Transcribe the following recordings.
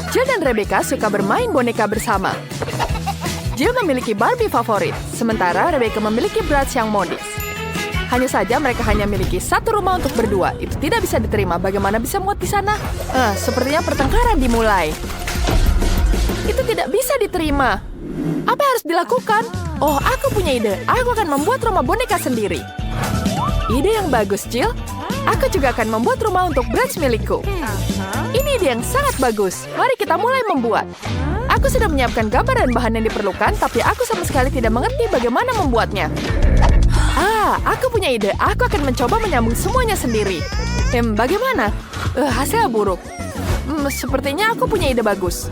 Jill dan Rebecca suka bermain boneka bersama. Jill memiliki Barbie favorit, sementara Rebecca memiliki Bratz yang modis. Hanya saja mereka hanya memiliki satu rumah untuk berdua. Itu tidak bisa diterima. Bagaimana bisa muat di sana? Sepertinya pertengkaran dimulai. Itu tidak bisa diterima. Apa yang harus dilakukan? Oh, aku punya ide. Aku akan membuat rumah boneka sendiri. Ide yang bagus, Jill. Aku juga akan membuat rumah untuk Bratz milikku. Ini ide yang sangat bagus. Mari kita mulai membuat. Aku sudah menyiapkan gambar dan bahan yang diperlukan, tapi aku sama sekali tidak mengerti bagaimana membuatnya. Aku punya ide. Aku akan mencoba menyambung semuanya sendiri. Bagaimana? Hasilnya buruk. Sepertinya aku punya ide bagus.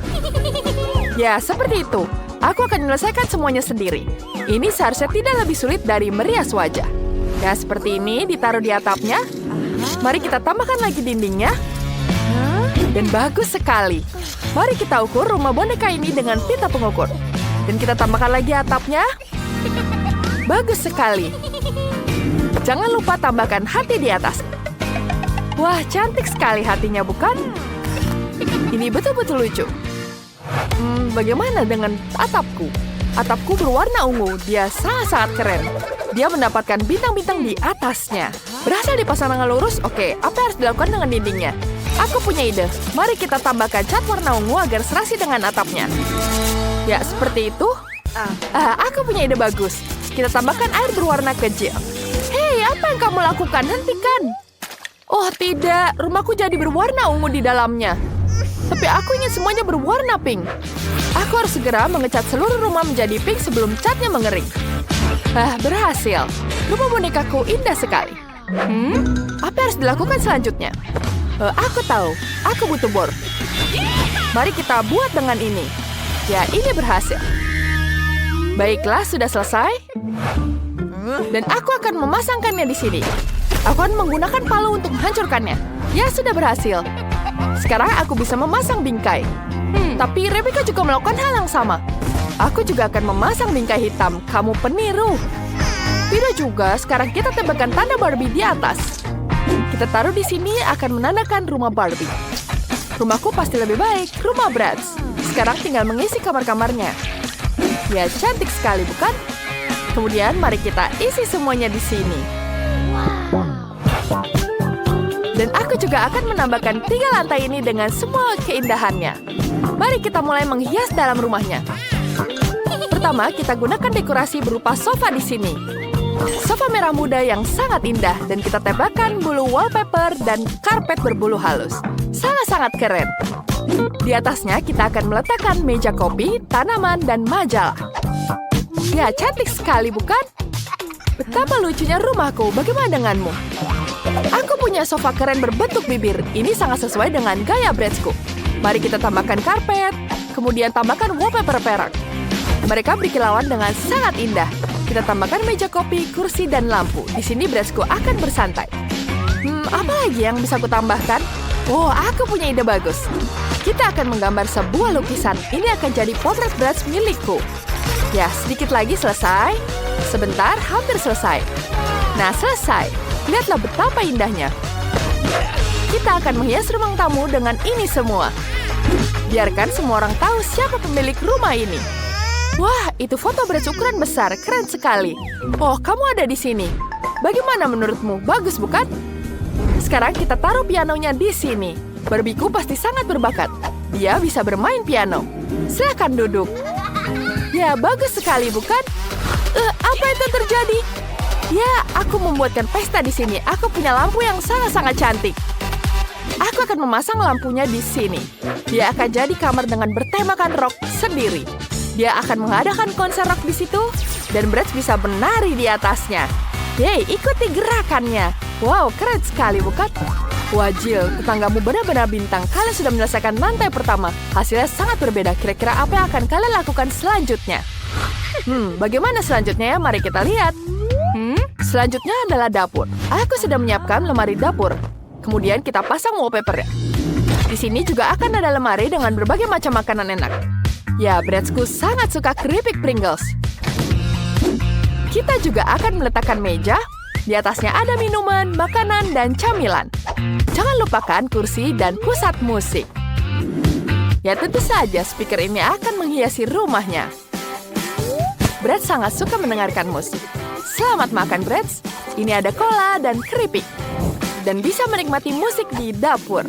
Ya, seperti itu. Aku akan menyelesaikan semuanya sendiri. Ini seharusnya tidak lebih sulit dari merias wajah. Ya, seperti ini ditaruh di atapnya. Mari kita tambahkan lagi dindingnya. Dan bagus sekali. Mari kita ukur rumah boneka ini dengan pita pengukur. Dan kita tambahkan lagi atapnya. Bagus sekali. Jangan lupa tambahkan hati di atas. Wah, cantik sekali hatinya, bukan? Ini betul-betul lucu. Bagaimana dengan atapku? Atapku berwarna ungu. Dia sangat-sangat keren. Dia mendapatkan bintang-bintang di atasnya. Berhasil dipasang dengan lurus? Oke, apa yang harus dilakukan dengan dindingnya? Aku punya ide. Mari kita tambahkan cat warna ungu agar serasi dengan atapnya. Ya, seperti itu. Aku punya ide bagus. Kita tambahkan air berwarna kecil. Hei, apa yang kamu lakukan? Hentikan! Oh, tidak. Rumahku jadi berwarna ungu di dalamnya. Tapi aku ingin semuanya berwarna pink. Aku harus segera mengecat seluruh rumah menjadi pink sebelum catnya mengering. Berhasil. Rumah bonekaku indah sekali. Apa yang harus dilakukan selanjutnya? Aku tahu. Aku butuh bor. Mari kita buat dengan ini. Ya, ini berhasil. Baiklah, sudah selesai. Dan aku akan memasangkannya di sini. Aku akan menggunakan palu untuk menghancurkannya. Ya, sudah berhasil. Sekarang aku bisa memasang bingkai. Tapi Rebecca juga melakukan hal yang sama. Aku juga akan memasang bingkai hitam. Kamu peniru. Tidak juga, sekarang kita tambahkan tanda Barbie di atas. Kita taruh di sini akan menandakan rumah Barbie. Rumahku pasti lebih baik, rumah Bratz. Sekarang tinggal mengisi kamar-kamarnya. Ya, cantik sekali, bukan? Kemudian mari kita isi semuanya di sini. Dan aku juga akan menambahkan 3 lantai ini dengan semua keindahannya. Mari kita mulai menghias dalam rumahnya. Pertama, kita gunakan dekorasi berupa sofa di sini. Sofa merah muda yang sangat indah dan kita tempelkan bulu wallpaper dan karpet berbulu halus. Sangat-sangat keren. Di atasnya kita akan meletakkan meja kopi, tanaman, dan majalah. Ya, cantik sekali, bukan? Betapa lucunya rumahku. Bagaimana denganmu? Aku punya sofa keren berbentuk bibir. Ini sangat sesuai dengan gaya Bratzku. Mari kita tambahkan karpet, kemudian tambahkan wallpaper perak. Mereka berkilauan dengan sangat indah. Kita tambahkan meja kopi, kursi, dan lampu. Di sini Bratzku akan bersantai. Apa lagi yang bisa aku tambahkan? Oh, aku punya ide bagus. Kita akan menggambar sebuah lukisan. Ini akan jadi potret Bratz milikku. Ya, sedikit lagi selesai. Sebentar, hampir selesai. Nah, selesai. Lihatlah betapa indahnya. Kita akan menghias ruang tamu dengan ini semua. Biarkan semua orang tahu siapa pemilik rumah ini. Wah, itu foto Bratz ukuran besar. Keren sekali. Oh, kamu ada di sini. Bagaimana menurutmu? Bagus, bukan? Sekarang kita taruh pianonya di sini. Barbieku pasti sangat berbakat. Dia bisa bermain piano. Silakan duduk. Ya, bagus sekali, bukan? Apa itu terjadi? Ya, aku membuatkan pesta di sini. Aku punya lampu yang sangat-sangat cantik. Aku akan memasang lampunya di sini. Dia akan jadi kamar dengan bertemakan rock sendiri. Dia akan mengadakan konser rock di situ, dan Bratz bisa menari di atasnya. Yeay, ikuti gerakannya. Wow, keren sekali, bukan? Wah, Jill, tetanggamu benar-benar bintang. Kalian sudah menyelesaikan lantai pertama. Hasilnya sangat berbeda. Kira-kira apa yang akan kalian lakukan selanjutnya? Bagaimana selanjutnya ya? Mari kita lihat. Selanjutnya adalah dapur. Aku sudah menyiapkan lemari dapur. Kemudian kita pasang wallpaper-nya. Di sini juga akan ada lemari dengan berbagai macam makanan enak. Ya, Bratzku sangat suka keripik Pringles. Kita juga akan meletakkan meja. Di atasnya ada minuman, makanan, dan camilan. Jangan lupakan kursi dan pusat musik. Ya tentu saja speaker ini akan menghiasi rumahnya. Brad sangat suka mendengarkan musik. Selamat makan, Brad. Ini ada cola dan keripik. Dan bisa menikmati musik di dapur.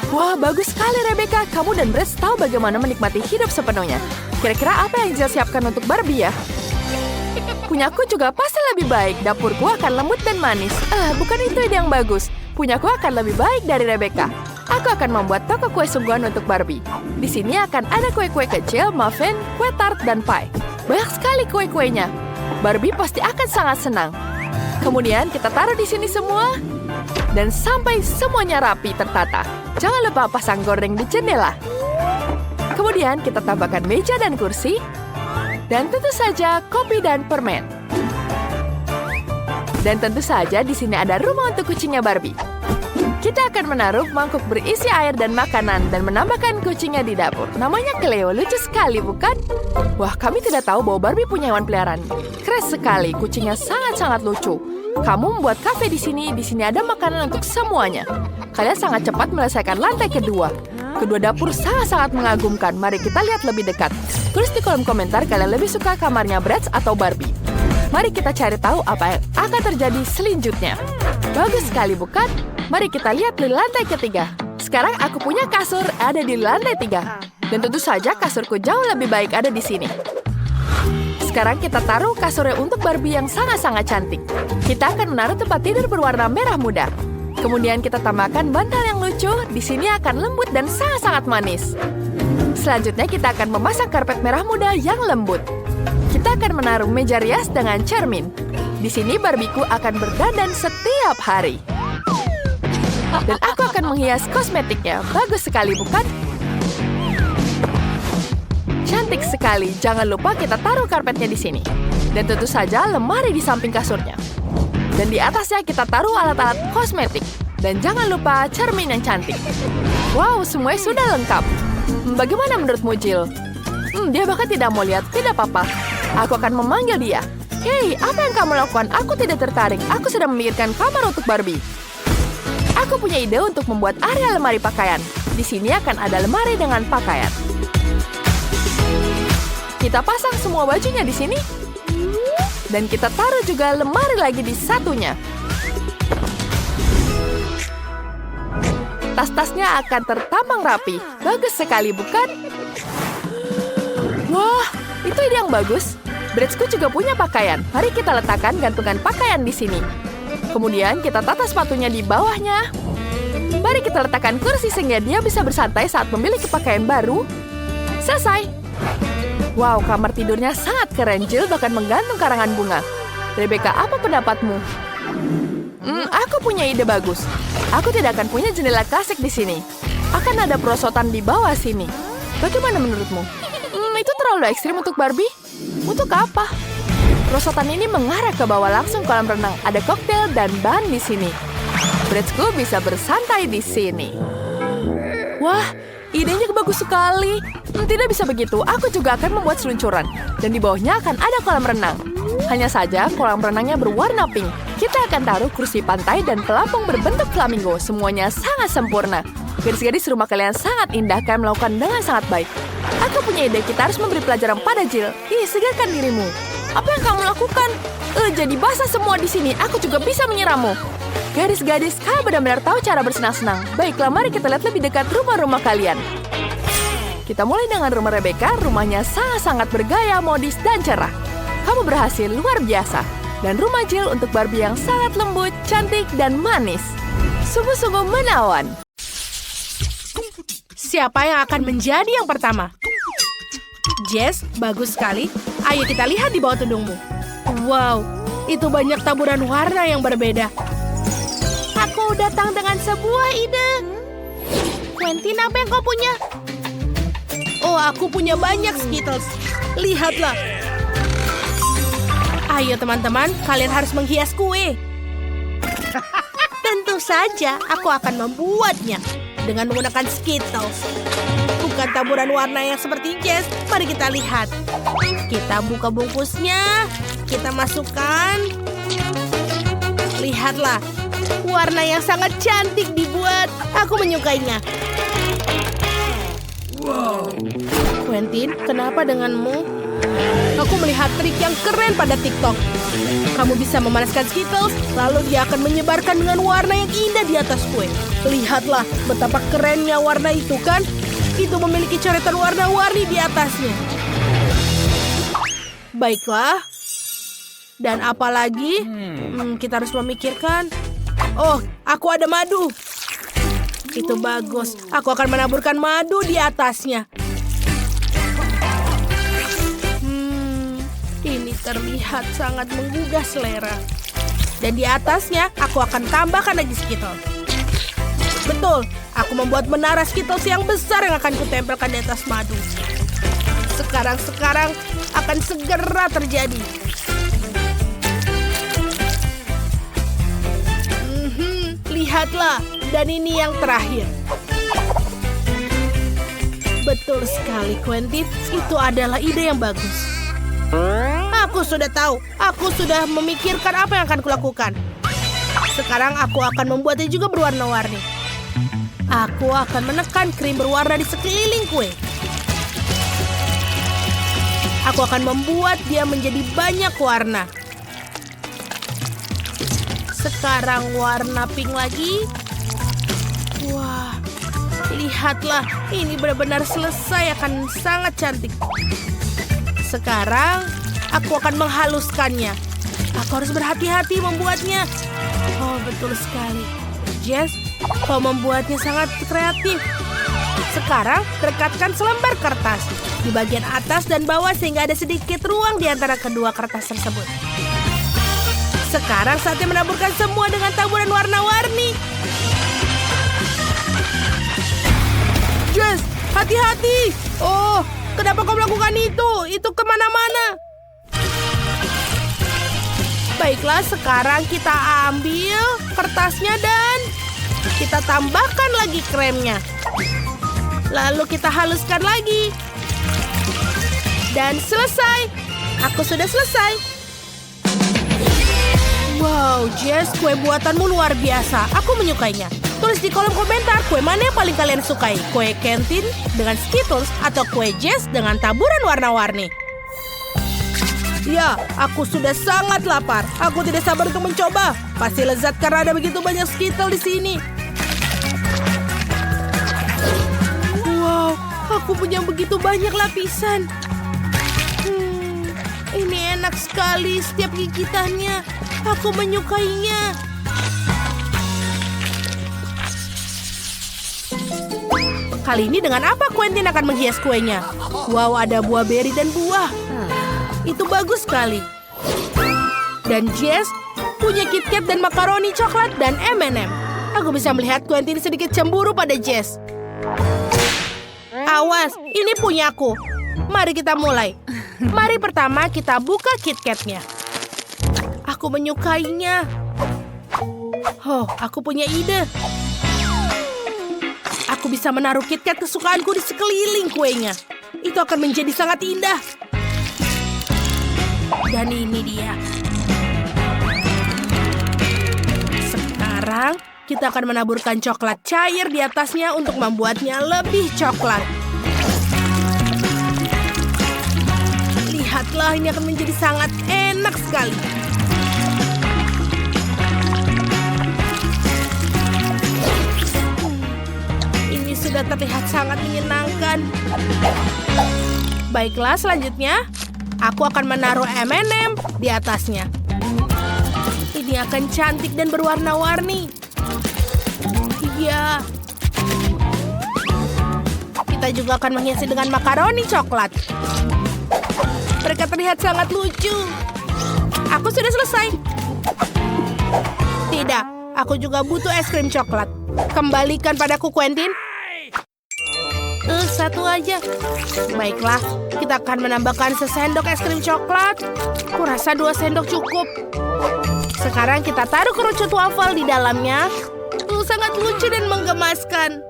Wah, bagus sekali Rebecca. Kamu dan Brad tahu bagaimana menikmati hidup sepenuhnya. Kira-kira apa yang Jill siapkan untuk Barbie ya? Punyaku juga pasti lebih baik. Dapurku akan lembut dan manis. Bukan itu ide yang bagus. Punyaku akan lebih baik dari Rebecca. Aku akan membuat toko kue sungguhan untuk Barbie. Di sini akan ada kue-kue kecil, muffin, kue tart, dan pie. Banyak sekali kue-kuenya. Barbie pasti akan sangat senang. Kemudian kita taruh di sini semua. Dan sampai semuanya rapi tertata. Jangan lupa pasang gorden di jendela. Kemudian kita tambahkan meja dan kursi. Dan tentu saja kopi dan permen. Dan tentu saja di sini ada rumah untuk kucingnya Barbie. Kita akan menaruh mangkuk berisi air dan makanan dan menambahkan kucingnya di dapur. Namanya Cleo, lucu sekali bukan? Wah, kami tidak tahu bahwa Barbie punya hewan peliharaan. Keren sekali, kucingnya sangat-sangat lucu. Kamu membuat kafe di sini ada makanan untuk semuanya. Kalian sangat cepat menyelesaikan lantai kedua. Kedua dapur sangat-sangat mengagumkan. Mari kita lihat lebih dekat. Tulis di kolom komentar kalian lebih suka kamarnya Brad atau Barbie. Mari kita cari tahu apa yang akan terjadi selanjutnya. Bagus sekali bukan? Mari kita lihat di lantai ketiga. Sekarang aku punya kasur ada di lantai 3. Dan tentu saja kasurku jauh lebih baik ada di sini. Sekarang kita taruh kasurnya untuk Barbie yang sangat-sangat cantik. Kita akan menaruh tempat tidur berwarna merah muda. Kemudian kita tambahkan bantal yang lucu. Di sini akan lembut dan sangat-sangat manis. Selanjutnya kita akan memasang karpet merah muda yang lembut. Kita akan menaruh meja rias dengan cermin. Di sini Barbieku akan berdandan setiap hari. Dan aku akan menghias kosmetiknya. Bagus sekali, bukan? Cantik sekali. Jangan lupa kita taruh karpetnya di sini. Dan tentu saja lemari di samping kasurnya. Dan di atasnya kita taruh alat-alat kosmetik. Dan jangan lupa cermin yang cantik. Wow, semuanya sudah lengkap. Bagaimana menurutmu, Jill? Dia bahkan tidak mau lihat. Tidak apa-apa. Aku akan memanggil dia. Hei, apa yang kamu lakukan? Aku tidak tertarik. Aku sedang memikirkan kamar untuk Barbie. Aku punya ide untuk membuat area lemari pakaian. Di sini akan ada lemari dengan pakaian. Kita pasang semua bajunya di sini. Dan kita taruh juga lemari lagi di satunya. Tas-tasnya akan tertampang rapi. Bagus sekali, bukan? Wah, itu ide yang bagus. Bradsku juga punya pakaian. Mari kita letakkan gantungan pakaian di sini. Kemudian kita tata sepatunya di bawahnya. Mari kita letakkan kursi sehingga dia bisa bersantai saat memiliki pakaian baru. Selesai. Wow, kamar tidurnya sangat keren. Jill bahkan menggantung karangan bunga. Rebecca, apa pendapatmu? Aku punya ide bagus. Aku tidak akan punya jendela klasik di sini. Akan ada perosotan di bawah sini. Bagaimana menurutmu? Itu terlalu ekstrim untuk Barbie? Untuk apa? Perosotan ini mengarah ke bawah langsung kolam renang. Ada koktail dan ban di sini. Bradsku bisa bersantai di sini. Wah, idenya bagus sekali. Tidak bisa begitu. Aku juga akan membuat seluncuran. Dan di bawahnya akan ada kolam renang. Hanya saja kolam renangnya berwarna pink. Kita akan taruh kursi pantai dan pelampung berbentuk flamingo. Semuanya sangat sempurna. Gadis-gadis rumah kalian sangat indah. Kalian melakukan dengan sangat baik. Aku punya ide. Kita harus memberi pelajaran pada Jill. Segarkan dirimu. Apa yang kamu lakukan? Jadi basah semua di sini. Aku juga bisa menyirammu. Gadis-gadis, kalian benar-benar tahu cara bersenang-senang. Baiklah, mari kita lihat lebih dekat rumah-rumah kalian. Kita mulai dengan rumah Rebecca. Rumahnya sangat-sangat bergaya, modis, dan cerah. Kamu berhasil luar biasa. Dan rumah Jill untuk Barbie yang sangat lembut, cantik, dan manis. Sungguh-sungguh menawan. Siapa yang akan menjadi yang pertama? Jess, bagus sekali. Ayo kita lihat di bawah tudungmu. Wow, itu banyak taburan warna yang berbeda. Aku datang dengan sebuah ide. Quentin, apa yang kau punya? Oh, aku punya banyak Skittles. Lihatlah. Ayo teman-teman, kalian harus menghias kue. Tentu saja, aku akan membuatnya dengan menggunakan Skittles. Bukan taburan warna yang seperti Jess. Mari kita lihat. Kita buka bungkusnya. Kita masukkan. Lihatlah. Warna yang sangat cantik dibuat. Aku menyukainya. Quentin, kenapa denganmu? Aku melihat trik yang keren pada TikTok. Kamu bisa memanaskan Skittles, lalu dia akan menyebarkan dengan warna yang indah di atas kue. Lihatlah betapa kerennya warna itu kan? Itu memiliki coretan warna-warni di atasnya. Baiklah. Dan apalagi? Kita harus memikirkan. Oh, aku ada madu. Itu bagus. Aku akan menaburkan madu di atasnya. Ini terlihat sangat menggugah selera. Dan di atasnya, aku akan tambahkan lagi Skittles. Betul, aku membuat menara Skittles yang besar yang akan kutempelkan di atas madu. Sekarang akan segera terjadi. Lihatlah, dan ini yang terakhir. Betul sekali, Quentin. Itu adalah ide yang bagus. Aku sudah tahu. Aku sudah memikirkan apa yang akan kulakukan. Sekarang aku akan membuatnya juga berwarna-warni. Aku akan menekan krim berwarna di sekeliling kue. Aku akan membuat dia menjadi banyak warna. Sekarang warna pink lagi. Wah, lihatlah. Ini benar-benar selesai, akan sangat cantik. Sekarang, aku akan menghaluskannya. Aku harus berhati-hati membuatnya. Oh, betul sekali. Jess, kau membuatnya sangat kreatif. Sekarang, rekatkan selembar kertas di bagian atas dan bawah sehingga ada sedikit ruang di antara kedua kertas tersebut. Sekarang saatnya menaburkan semua dengan taburan warna-warni. Jess, hati-hati. Oh, kenapa kau melakukan itu? Itu kemana-mana. Baiklah, sekarang kita ambil kertasnya dan kita tambahkan lagi kremnya. Lalu kita haluskan lagi. Dan selesai. Aku sudah selesai. Wow, Jess, kue buatanmu luar biasa. Aku menyukainya. Tulis di kolom komentar kue mana yang paling kalian sukai. Kue Quentin dengan Skittles atau kue Jess dengan taburan warna-warni. Ya, aku sudah sangat lapar. Aku tidak sabar untuk mencoba. Pasti lezat karena ada begitu banyak Skittles di sini. Wow, aku punya begitu banyak lapisan. Ini enak sekali setiap gigitannya. Aku menyukainya. Kali ini dengan apa Quentin akan menghias kuenya? Wow, ada buah beri dan buah. Itu bagus sekali. Dan Jess punya KitKat dan makaroni coklat dan M&M. Aku bisa melihat Quentin sedikit cemburu pada Jess. Awas, ini punyaku. Mari kita mulai. Mari pertama kita buka KitKatnya. Aku menyukainya. Oh, aku punya ide. Aku bisa menaruh KitKat kesukaanku di sekeliling kuenya. Itu akan menjadi sangat indah. Dan ini dia. Sekarang kita akan menaburkan coklat cair di atasnya untuk membuatnya lebih coklat. Lihatlah, ini akan menjadi sangat enak sekali. Ini sudah terlihat sangat menyenangkan. Baiklah, selanjutnya aku akan menaruh M&M di atasnya. Ini akan cantik dan berwarna-warni. Iya. Kita juga akan menghiasi dengan makaroni coklat. Mereka terlihat sangat lucu. Aku sudah selesai. Tidak, aku juga butuh es krim coklat. Kembalikan padaku, Quentin. Satu aja. Baiklah, kita akan menambahkan sesendok es krim coklat. Kurasa 2 sendok cukup. Sekarang kita taruh kerucut waffle di dalamnya. Sangat lucu dan menggemaskan.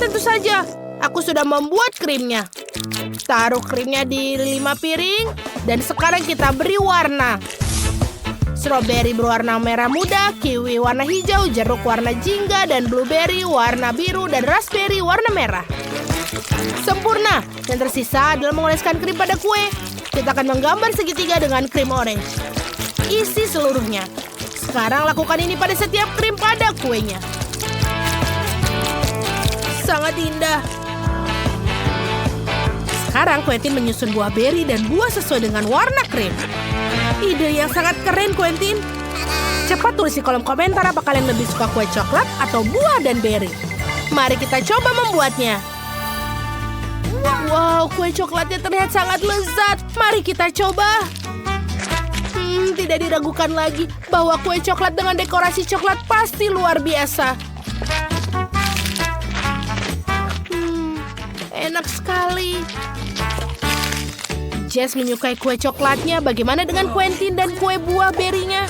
Tentu saja, aku sudah membuat krimnya. Taruh krimnya di 5 piring. Dan sekarang kita beri warna. Stroberi berwarna merah muda, kiwi warna hijau, jeruk warna jingga, dan blueberry warna biru, dan raspberry warna merah. Sempurna. Yang tersisa adalah mengoleskan krim pada kue. Kita akan menggambar segitiga dengan krim orange. Isi seluruhnya. Sekarang lakukan ini pada setiap krim pada kuenya. Sangat indah. Sekarang Quentin menyusun buah beri dan buah sesuai dengan warna krim. Ide yang sangat keren, Quentin. Cepat tulis di kolom komentar apa kalian lebih suka kue coklat atau buah dan beri. Mari kita coba membuatnya. Wow, kue coklatnya terlihat sangat lezat. Mari kita coba. Tidak diragukan lagi bahwa kue coklat dengan dekorasi coklat pasti luar biasa. Enak sekali. Jess menyukai kue coklatnya. Bagaimana dengan Quentin dan kue buah berinya?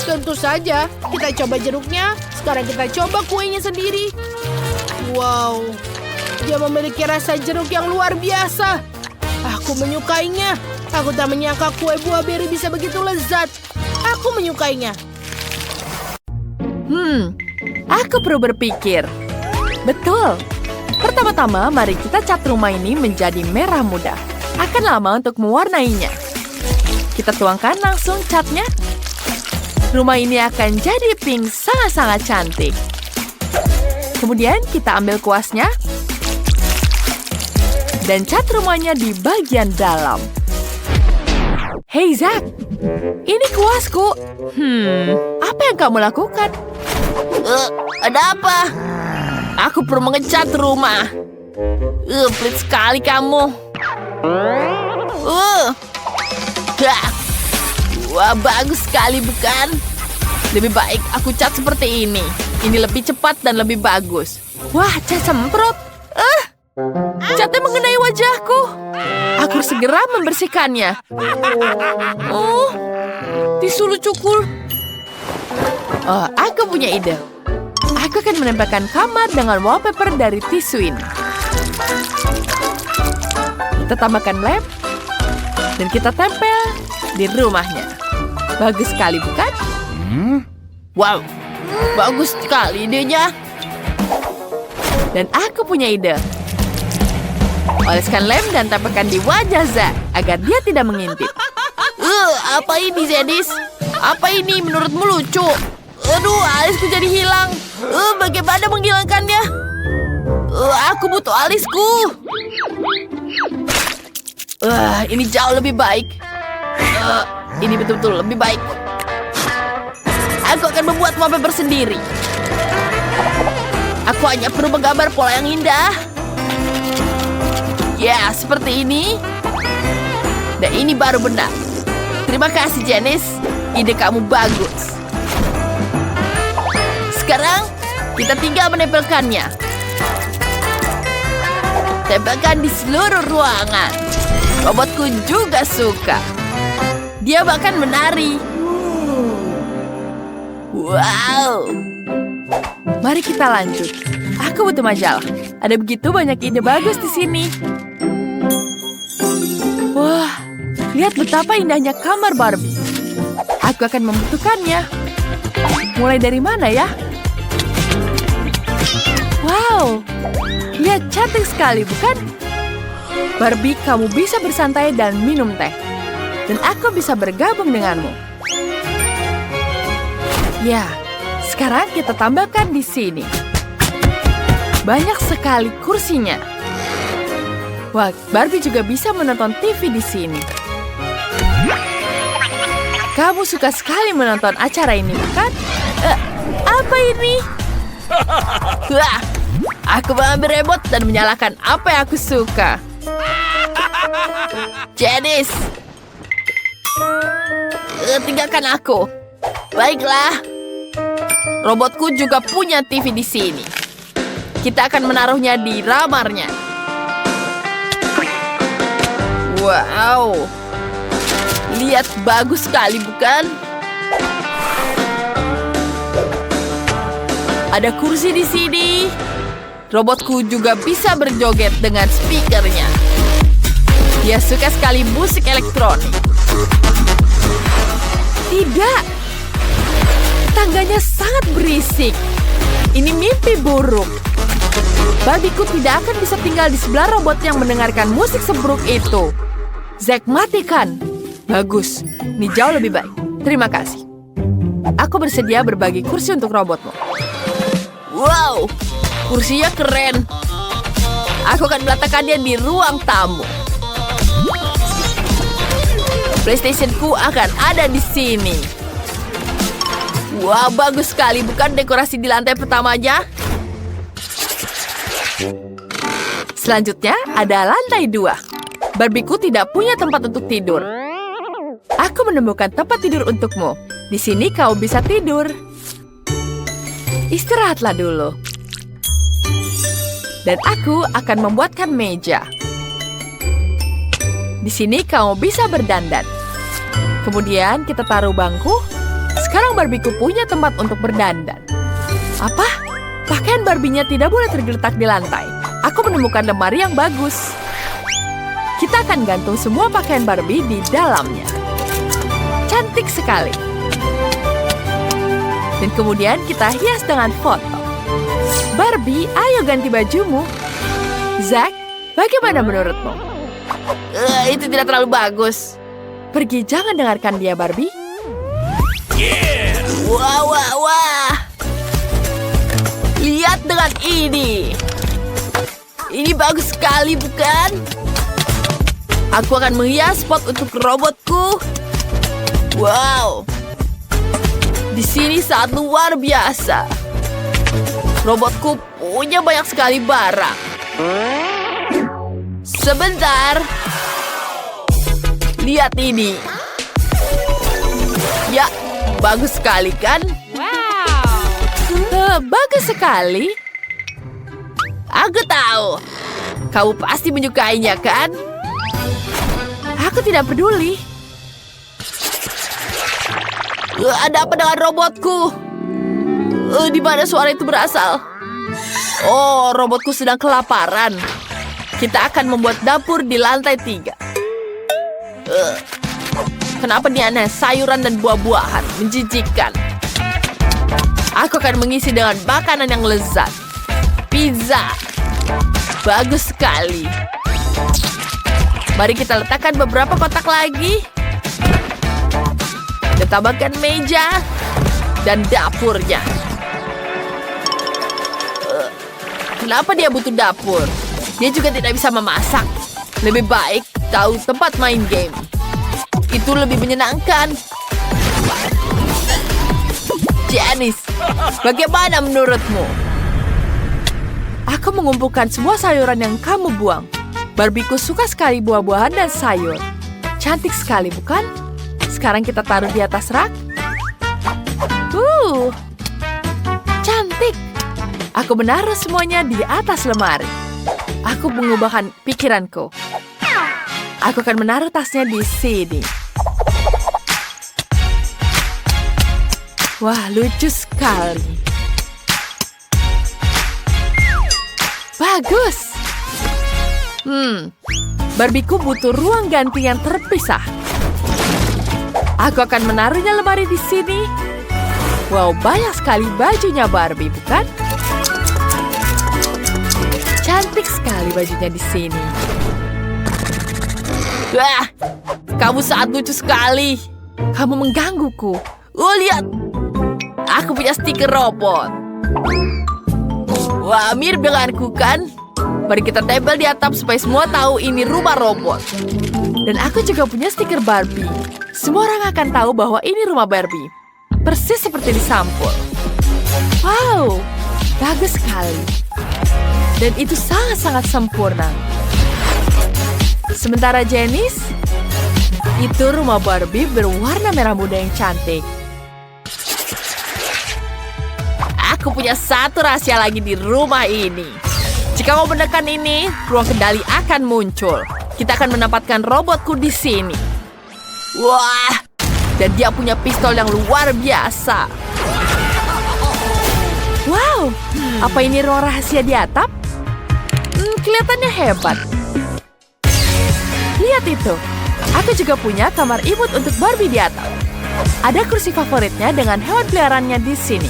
Tentu saja. Kita coba jeruknya. Sekarang kita coba kuenya sendiri. Wow. Dia memiliki rasa jeruk yang luar biasa. Aku menyukainya. Aku tak menyangka kue buah beri bisa begitu lezat. Aku menyukainya. Aku perlu berpikir. Betul. Pertama-tama, mari kita cat rumah ini menjadi merah muda. Akan lama untuk mewarnainya. Kita tuangkan langsung catnya. Rumah ini akan jadi pink sangat-sangat cantik. Kemudian kita ambil kuasnya. Dan cat rumahnya di bagian dalam. Hei Zack, ini kuasku. Apa yang kamu lakukan? Ada apa? Aku perlu mengecat rumah. Pelit sekali kamu. Wah, bagus sekali bukan? Lebih baik aku cat seperti ini. Ini lebih cepat dan lebih bagus. Wah, cat semprot. Catnya mengenai wajahku. Aku segera membersihkannya. Tisu lucuku. Aku punya ide. Aku akan menempelkan kamar dengan wallpaper dari tisu ini. Kita tambahkan lem. Dan kita tempel di rumahnya. Bagus sekali, bukan? Wow, bagus sekali idenya. Dan aku punya ide. Oleskan lem dan tempelkan di wajah Zack agar dia tidak mengintip. Apa ini, Zedis? Apa ini menurutmu lucu? Aduh, alisku jadi hilang. Bagaimana menghilangkannya? Aku butuh alisku. Ini jauh lebih baik. Ini betul-betul lebih baik. Aku akan membuat wallpaper sendiri. Aku hanya perlu menggambar pola yang indah. Ya, seperti ini. Dan ini baru benar. Terima kasih, Janice. Ide kamu bagus. Sekarang, kita tinggal menempelkannya. Tempelkan di seluruh ruangan. Robotku juga suka. Dia bahkan menari. Wow. Mari kita lanjut. Aku butuh majalah. Ada begitu banyak ide bagus di sini. Wah, lihat betapa indahnya kamar Barbie. Aku akan membutuhkannya. Mulai dari mana ya? Wow, lihat cantik sekali, bukan? Barbie, kamu bisa bersantai dan minum teh. Dan aku bisa bergabung denganmu. Ya, sekarang kita tambahkan di sini. Banyak sekali kursinya. Wah, Barbie juga bisa menonton TV di sini. Kamu suka sekali menonton acara ini, bukan? Apa ini? Wah, aku mengambil remote dan menyalakan apa yang aku suka. Janice, tinggalkan aku. Baiklah. Robotku juga punya TV di sini. Kita akan menaruhnya di ramarnya. Wow. Lihat, bagus sekali, bukan? Ada kursi di sini. Robotku juga bisa berjoget dengan speakernya. Dia suka sekali musik elektronik. Tidak. Tangganya sangat berisik. Ini mimpi buruk. Barbieku tidak akan bisa tinggal di sebelah robot yang mendengarkan musik sebruk itu. Zack, matikan. Bagus, ini jauh lebih baik. Terima kasih. Aku bersedia berbagi kursi untuk robotmu. Wow, kursinya keren. Aku akan meletakkannya di ruang tamu. PlayStation-ku akan ada di sini. Wah, bagus sekali. Bukan dekorasi di lantai pertamanya? Selanjutnya ada lantai 2. Barbieku tidak punya tempat untuk tidur. Aku menemukan tempat tidur untukmu. Di sini kau bisa tidur. Istirahatlah dulu. Dan aku akan membuatkan meja. Di sini kau bisa berdandan. Kemudian kita taruh bangku. Sekarang Barbieku punya tempat untuk berdandan. Apa? Pakaian Barbie-nya tidak boleh tergeletak di lantai. Aku menemukan lemari yang bagus. Kita akan gantung semua pakaian Barbie di dalamnya. Cantik sekali. Dan kemudian kita hias dengan foto. Barbie, ayo ganti bajumu. Zack, bagaimana menurutmu? Itu tidak terlalu bagus. Pergi, jangan dengarkan dia, Barbie. Yeah. Wah, wah, wah. Lihat dengan ini. Ini bagus sekali, bukan? Aku akan menghias spot untuk robotku. Wow. Di sini sangat luar biasa. Robotku punya banyak sekali barang. Sebentar. Lihat ini. Ya, bagus sekali kan? Wow. Bagus sekali. Aku tahu. Kamu pasti menyukainya kan? Aku tidak peduli. Ada apa dengan robotku? Di mana suara itu berasal? Oh, robotku sedang kelaparan. Kita akan membuat dapur di lantai 3. Kenapa dia aneh? Sayuran dan buah-buahan. Menjijikkan. Aku akan mengisi dengan makanan yang lezat. Pizza. Bagus sekali. Mari kita letakkan beberapa kotak lagi. Dan tambahkan meja dan dapurnya. Kenapa dia butuh dapur? Dia juga tidak bisa memasak. Lebih baik tahu tempat main game. Itu lebih menyenangkan. Janice, bagaimana menurutmu? Aku mengumpulkan semua sayuran yang kamu buang. Barbieku suka sekali buah-buahan dan sayur. Cantik sekali, bukan? Sekarang kita taruh di atas rak. Cantik. Aku menaruh semuanya di atas lemari. Aku mengubahkan pikiranku. Aku akan menaruh tasnya di sini. Wah, lucu sekali. Bagus. Barbieku butuh ruang ganti yang terpisah. Aku akan menaruhnya lemari di sini. Wow, banyak sekali bajunya Barbie, bukan? Cantik sekali bajunya di sini. Wah, kamu sangat lucu sekali. Kamu menggangguku. Oh, lihat. Aku punya stiker robot. Wah, mirip denganku kan? Mari kita tempel di atap supaya semua tahu ini rumah robot. Dan aku juga punya stiker Barbie. Semua orang akan tahu bahwa ini rumah Barbie. Persis seperti di sampul. Wow, bagus sekali. Dan itu sangat-sangat sempurna. Sementara Janice, itu rumah Barbie berwarna merah muda yang cantik. Aku punya satu rahasia lagi di rumah ini. Jika kau menekan ini, ruang kendali akan muncul. Kita akan menempatkan robotku di sini. Wah, dan dia punya pistol yang luar biasa. Wow, apa ini ruang rahasia di atap? Kelihatannya hebat. Lihat itu. Aku juga punya kamar imut untuk Barbie di atap. Ada kursi favoritnya dengan hewan peliharaannya di sini.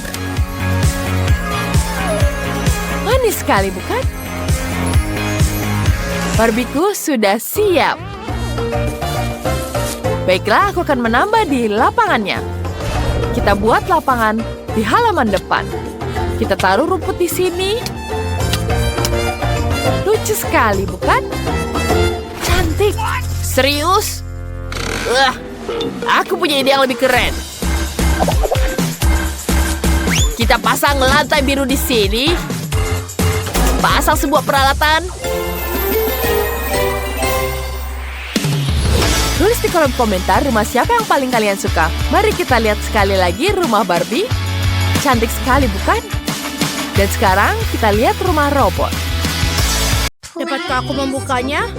Manis sekali, bukan? Barbieku sudah siap. Baiklah, aku akan menambah di lapangannya. Kita buat lapangan di halaman depan. Kita taruh rumput di sini. Lucu sekali, bukan? Cantik. Serius? Aku punya ide yang lebih keren. Kita pasang lantai biru di sini. Pasang sebuah peralatan. Tulis di kolom komentar rumah siapa yang paling kalian suka. Mari kita lihat sekali lagi rumah Barbie. Cantik sekali, bukan? Dan sekarang kita lihat rumah robot. Dapatkah aku membukanya?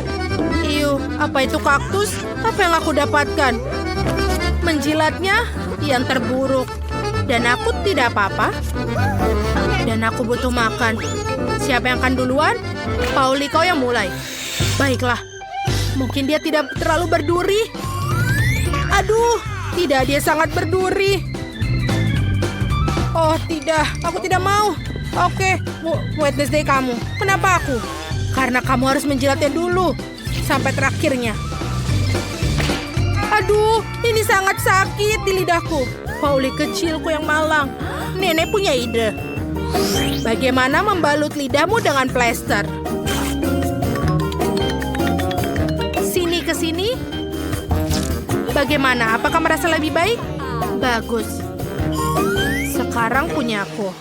Iuh, apa itu kaktus? Apa yang aku dapatkan? Menjilatnya yang terburuk. Dan aku tidak apa-apa. Dan aku butuh makan. Siapa yang akan duluan? Pauli, kau yang mulai. Baiklah. Mungkin dia tidak terlalu berduri. Aduh, tidak, dia sangat berduri. Oh, tidak. Aku tidak mau. Oke, Wednesday kamu. Kenapa aku? Karena kamu harus menjilatnya dulu. Sampai terakhirnya. Aduh, ini sangat sakit di lidahku. Pauli kecilku yang malang. Nenek punya ide. Bagaimana membalut lidahmu dengan plester? Sini ke sini. Bagaimana? Apakah merasa lebih baik? Bagus. Sekarang punyaku.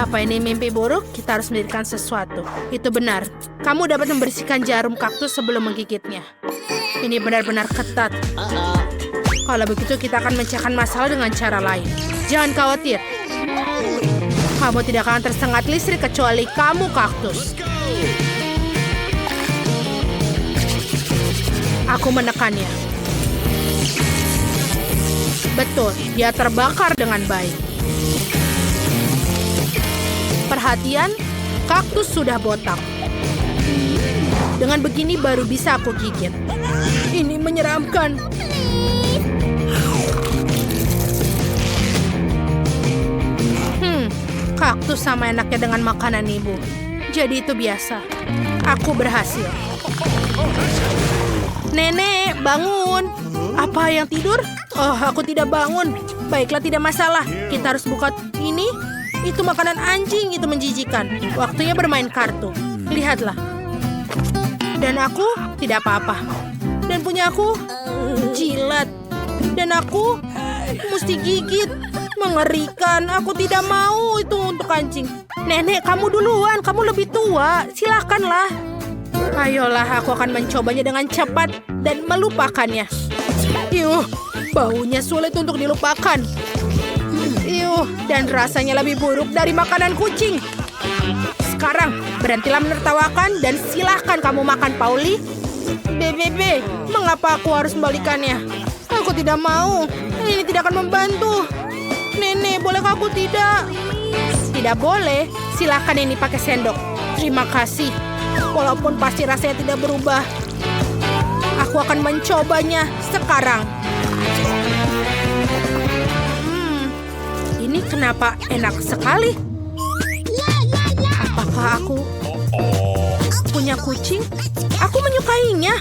Apa ini mimpi buruk? Kita harus mendirikan sesuatu. Itu benar. Kamu dapat membersihkan jarum kaktus sebelum menggigitnya. Ini benar-benar ketat. Kalau begitu kita akan mencahkan masalah dengan cara lain. Jangan khawatir. Kamu tidak akan tersengat listrik kecuali kamu kaktus. Aku menekannya. Betul, dia terbakar dengan baik. Perhatian, kaktus sudah botak. Dengan begini baru bisa aku gigit. Ini menyeramkan. Kaktus sama enaknya dengan makanan ibu. Jadi itu biasa. Aku berhasil. Nenek, bangun. Apa yang tidur? Oh, aku tidak bangun. Baiklah, tidak masalah. Kita harus buka ini. Itu makanan anjing, itu menjijikan. Waktunya bermain kartu. Lihatlah. Dan aku tidak apa-apa. Dan punya aku jilat. Dan aku mesti gigit. Mengerikan. Aku tidak mau itu untuk anjing. Nenek, kamu duluan. Kamu lebih tua. Silakanlah. Ayolah, aku akan mencobanya dengan cepat dan melupakannya. Yuh, baunya sulit untuk dilupakan. Yuh, dan rasanya lebih buruk dari makanan kucing. Sekarang, berhentilah menertawakan dan silahkan kamu makan, Pauli. BBB, mengapa aku harus membalikannya? Aku tidak mau. Ini tidak akan membantu. Nenek, bolehkah aku tidak? Tidak boleh. Silahkan ini pakai sendok. Terima kasih. Walaupun pasti rasanya tidak berubah. Aku akan mencobanya sekarang. Ini kenapa enak sekali? Apakah aku punya kucing? Aku menyukainya.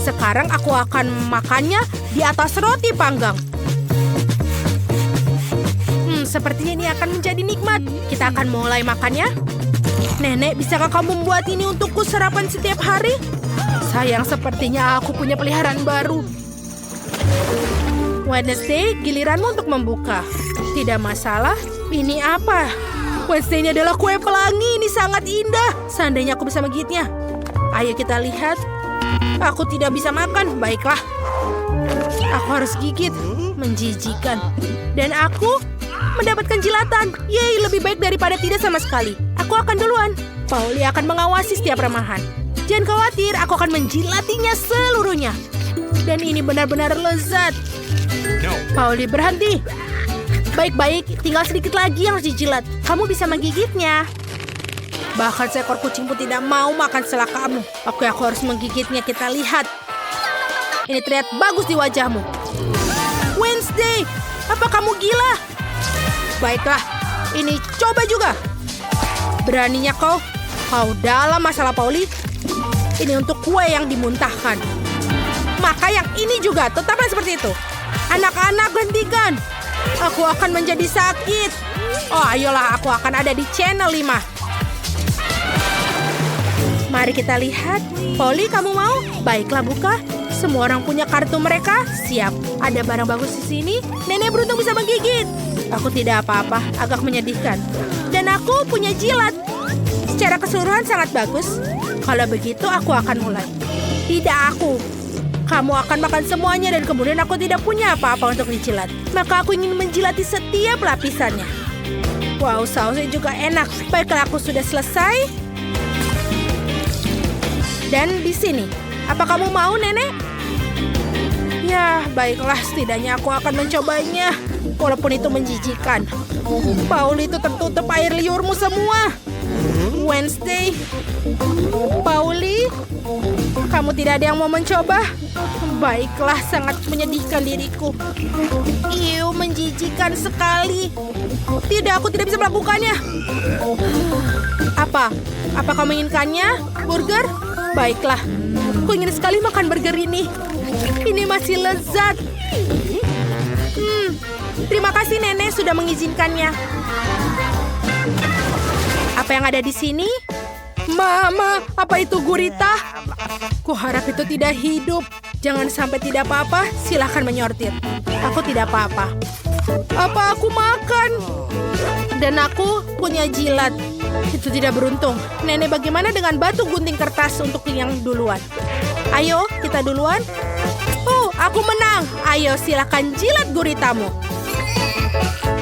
Sekarang aku akan makannya di atas roti panggang. Sepertinya ini akan menjadi nikmat. Kita akan mulai makannya. Nenek, bisakah kamu membuat ini untukku sarapan setiap hari? Sayang, sepertinya aku punya peliharaan baru. Wednesday, giliranmu untuk membuka. Tidak masalah. Ini apa? Wednesday ini adalah kue pelangi. Ini sangat indah. Seandainya aku bisa menggigitnya. Ayo kita lihat. Aku tidak bisa makan. Baiklah. Aku harus gigit. Menjijikan. Dan aku mendapatkan jilatan. Yeay, lebih baik daripada tidak sama sekali. Aku akan duluan. Pauli akan mengawasi setiap remahan. Jangan khawatir, aku akan menjilatinya seluruhnya. Dan ini benar-benar lezat. Pauli, berhenti. Baik-baik, tinggal sedikit lagi yang harus dijilat. Kamu bisa menggigitnya. Bahkan seekor kucing pun tidak mau makan setelah kamu. Oke, aku harus menggigitnya. Kita lihat. Ini terlihat bagus di wajahmu. Wednesday, apa kamu gila? Baiklah, ini coba juga. Beraninya kau dalam masalah Pauli. Ini untuk kue yang dimuntahkan. Maka yang ini juga tetaplah seperti itu. Anak-anak, hentikan. Aku akan menjadi sakit. Oh, ayolah, aku akan ada di channel 5. Mari kita lihat. Pauli, kamu mau? Baiklah, buka. Semua orang punya kartu mereka. Siap. Ada barang bagus di sini. Nenek beruntung bisa menggigit. Aku tidak apa-apa. Agak menyedihkan. Dan aku punya jilat. Secara keseluruhan sangat bagus. Kalau begitu, aku akan mulai. Tidak aku. Kamu akan makan semuanya dan kemudian aku tidak punya apa-apa untuk dijilat. Maka aku ingin menjilati setiap lapisannya. Wow, sausnya juga enak. Baiklah, aku sudah selesai. Dan di sini. Apa kamu mau, Nenek? Ya, baiklah. Setidaknya aku akan mencobanya. Walaupun itu menjijikan. Pauli, itu tertutup air liurmu semua. Wednesday. Pauli, kamu tidak ada yang mau mencoba? Baiklah, sangat menyedihkan diriku. Iu, menjijikan sekali. Tidak, aku tidak bisa melakukannya. Apa? Apa kamu menginginkannya? Burger? Baiklah, aku ingin sekali makan burger ini. Ini masih lezat. Terima kasih Nenek sudah mengizinkannya. Apa yang ada di sini? Mama, apa itu gurita? Kuharap itu tidak hidup. Jangan sampai tidak apa-apa, silahkan menyortir. Aku tidak apa-apa. Apa aku makan? Dan aku punya jilat. Itu tidak beruntung. Nenek, bagaimana dengan batu gunting kertas untuk yang duluan? Ayo, kita duluan. Oh, aku menang. Ayo, silahkan jilat guritamu.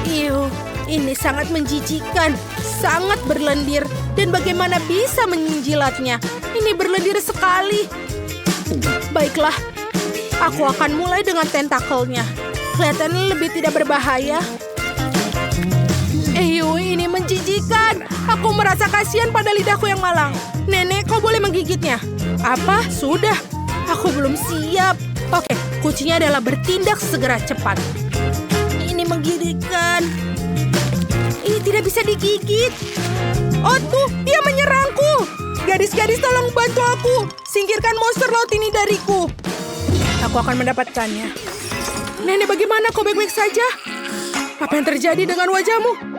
Iu, ini sangat menjijikan. Sangat berlendir. Dan bagaimana bisa menjilatnya? Ini berlendir sekali. Baiklah, aku akan mulai dengan tentakelnya. Kelihatannya lebih tidak berbahaya. Ini menjijikan. Aku merasa kasihan pada lidahku yang malang. Nenek, kau boleh menggigitnya. Apa? Sudah. Aku belum siap. Oke, kuncinya adalah bertindak segera cepat. Ini menggigitkan. Ini tidak bisa digigit. Oh tuh, dia menyerangku. Gadis-gadis, tolong bantu aku. Singkirkan monster laut ini dariku. Aku akan mendapatkannya. Nenek, bagaimana? Kau baik-baik saja? Apa yang terjadi dengan wajahmu?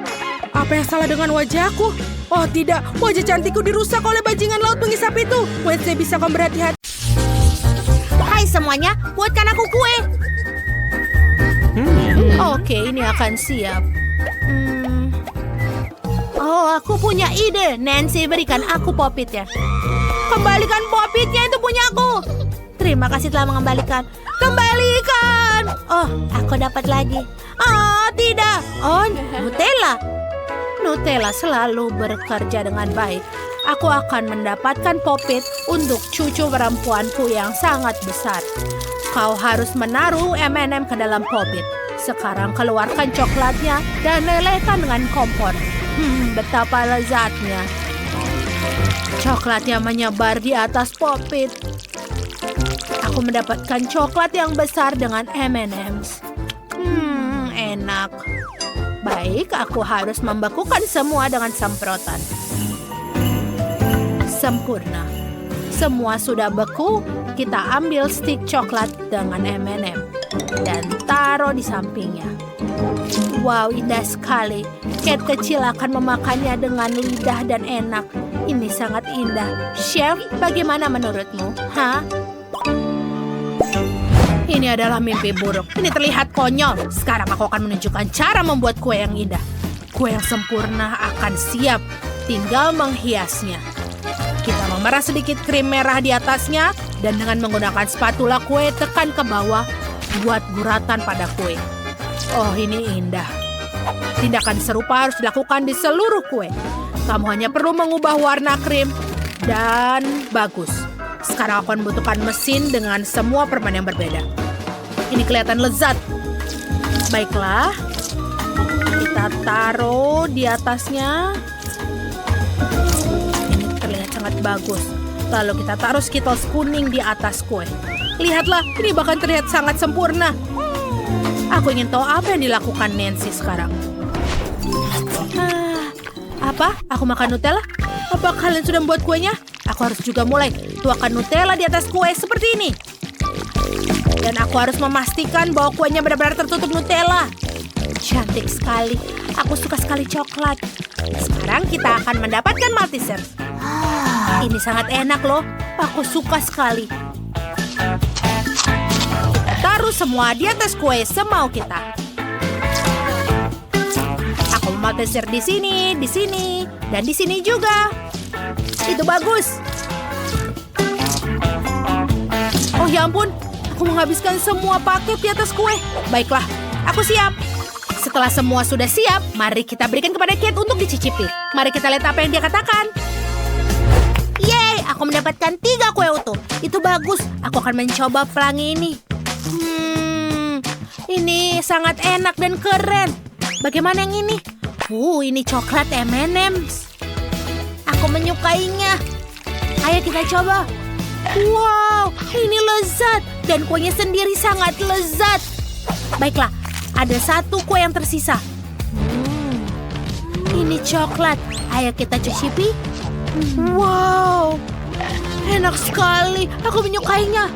Apa yang salah dengan wajahku? Oh tidak, wajah cantikku dirusak oleh bajingan laut pengisap itu. Wednesday, bisa kau berhati-hati? Hai semuanya, buatkan aku kue. Oke, ini akan siap. Oh, aku punya ide. Nancy, berikan aku popitnya. Kembalikan popitnya, itu punya aku. Terima kasih telah mengembalikan. Kembalikan. Oh, aku dapat lagi. Oh, tidak. Oh, Nutella. Nutella selalu bekerja dengan baik. Aku akan mendapatkan popit untuk cucu perempuanku yang sangat besar. Kau harus menaruh M&M ke dalam popit. Sekarang keluarkan coklatnya dan lelehkan dengan kompor. Betapa lezatnya. Coklatnya menyebar di atas popit. Aku mendapatkan coklat yang besar dengan M&M's. Enak. Baik, aku harus membekukan semua dengan semprotan. Sempurna. Semua sudah beku, kita ambil stik coklat dengan M&M dan taruh di sampingnya. Wow, indah sekali. Cat kecil akan memakannya dengan lidah dan enak. Ini sangat indah. Chef, bagaimana menurutmu? Ini adalah mimpi buruk. Ini terlihat konyol. Sekarang aku akan menunjukkan cara membuat kue yang indah. Kue yang sempurna akan siap. Tinggal menghiasnya. Kita memerah sedikit krim merah di atasnya. Dan dengan menggunakan spatula kue, tekan ke bawah. Buat guratan pada kue. Oh, ini indah. Tindakan serupa harus dilakukan di seluruh kue. Kamu hanya perlu mengubah warna krim. Dan bagus. Sekarang aku membutuhkan mesin dengan semua permen yang berbeda. Ini kelihatan lezat. Baiklah. Kita taruh di atasnya. Ini terlihat sangat bagus. Lalu kita taruh Skittles kuning di atas kue. Lihatlah, ini bahkan terlihat sangat sempurna. Aku ingin tahu apa yang dilakukan Nancy sekarang. Apa? Aku makan Nutella? Apa kalian sudah membuat kuenya? Aku harus juga mulai tuangkan Nutella di atas kue seperti ini. Dan aku harus memastikan bahwa kuenya benar-benar tertutup Nutella. Cantik sekali. Aku suka sekali coklat. Sekarang kita akan mendapatkan Malteser. Ini sangat enak loh. Aku suka sekali. Taruh semua di atas kue semau kita. Aku Malteser di sini, dan di sini juga. Itu bagus. Oh ya ampun, aku menghabiskan semua paket di atas kue. Baiklah, aku siap. Setelah semua sudah siap, mari kita berikan kepada Kate untuk dicicipi. Mari kita lihat apa yang dia katakan. Yeay, aku mendapatkan 3 kue utuh. Itu bagus, aku akan mencoba pelangi ini. Ini sangat enak dan keren. Bagaimana yang ini? Ini coklat M&M's. Aku menyukainya. Ayo kita coba. Wow, ini lezat. Dan kuenya sendiri sangat lezat. Baiklah, ada 1 kue yang tersisa. Ini coklat. Ayo kita cicipi. Wow, enak sekali. Aku menyukainya.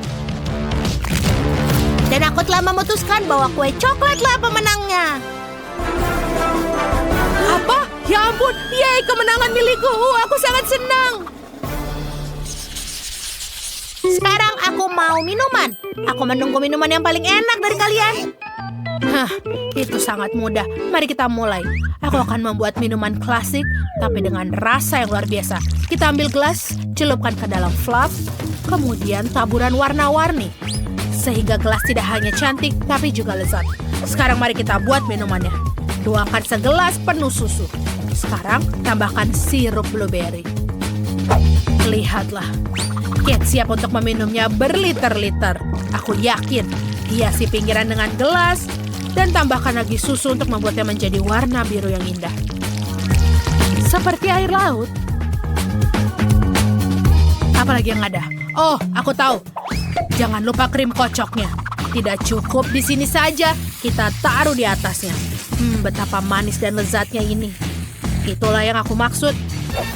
Dan aku telah memutuskan bahwa kue coklatlah pemenangnya. Apa? Ya ampun, yeay, kemenangan milikku. Aku sangat senang. Sekarang aku mau minuman. Aku menunggu minuman yang paling enak dari kalian. Itu sangat mudah. Mari kita mulai. Aku akan membuat minuman klasik, tapi dengan rasa yang luar biasa. Kita ambil gelas, celupkan ke dalam fluff, kemudian taburan warna-warni. Sehingga gelas tidak hanya cantik, tapi juga lezat. Sekarang mari kita buat minumannya. Tuangkan segelas penuh susu. Sekarang tambahkan sirup blueberry. Lihatlah. Kate siap untuk meminumnya berliter-liter. Aku yakin. Hiasi pinggiran dengan gelas. Dan tambahkan lagi susu untuk membuatnya menjadi warna biru yang indah. Seperti air laut. Apalagi yang ada? Oh, aku tahu. Jangan lupa krim kocoknya. Tidak cukup di sini saja. Kita taruh di atasnya. Betapa manis dan lezatnya ini. Itulah yang aku maksud.